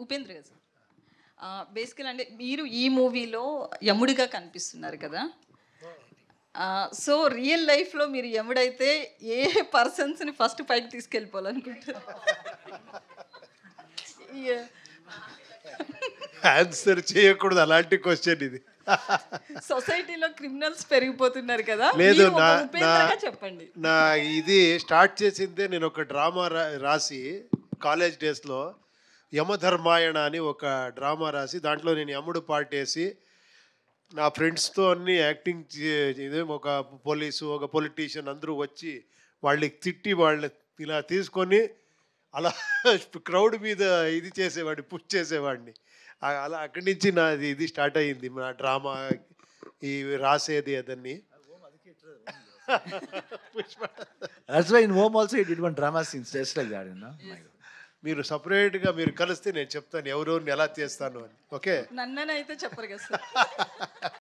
ఉపేంద్ర గారు సార్. బేసికల్ అంటే మీరు ఈ మూవీలో యముడిగా కనిపిస్తున్నారు కదా. సో రియల్ లైఫ్లో మీరు యముడైతే ఏ పర్సన్స్ని ఫస్ట్ పైకి తీసుకెళ్ళిపోవాలనుకుంటారు? ఆన్సర్ చేయకూడదు అలాంటి క్వశ్చన్ ఇది. సొసైటీలో క్రిమినల్స్ పెరిగిపోతున్నారు కదా, లేదు, మీరు ఒక ఉపేంద్రగా చెప్పండి. నా ఇది స్టార్ట్ చేసిందే నేను ఒక డ్రామా రాసి కాలేజ్ డేస్లో యమధర్మాయణ అని ఒక డ్రామా రాసి దాంట్లో నేను యముడు పాటేసి నా ఫ్రెండ్స్తో అన్ని యాక్టింగ్ ఇదే ఒక పోలీసు ఒక పొలిటీషియన్ అందరూ వచ్చి వాళ్ళకి తిట్టి వాళ్ళని ఇలా తీసుకొని అలా క్రౌడ్ మీద ఇది చేసేవాడిని, పుష్ చేసేవాడిని. అలా అక్కడి నుంచి నాది ఇది స్టార్ట్ అయ్యింది నా డ్రామా ఈ రాసేది అదన్నీ. That's why in home also he did one drama scenes just like that, you know. మీరు సపరేట్గా మీరు కలిస్తే నేను చెప్తాను ఎవరెవరిని ఎలా చేస్తాను అని. ఓకే, నన్ననైతే చెప్పరు కదా సార్.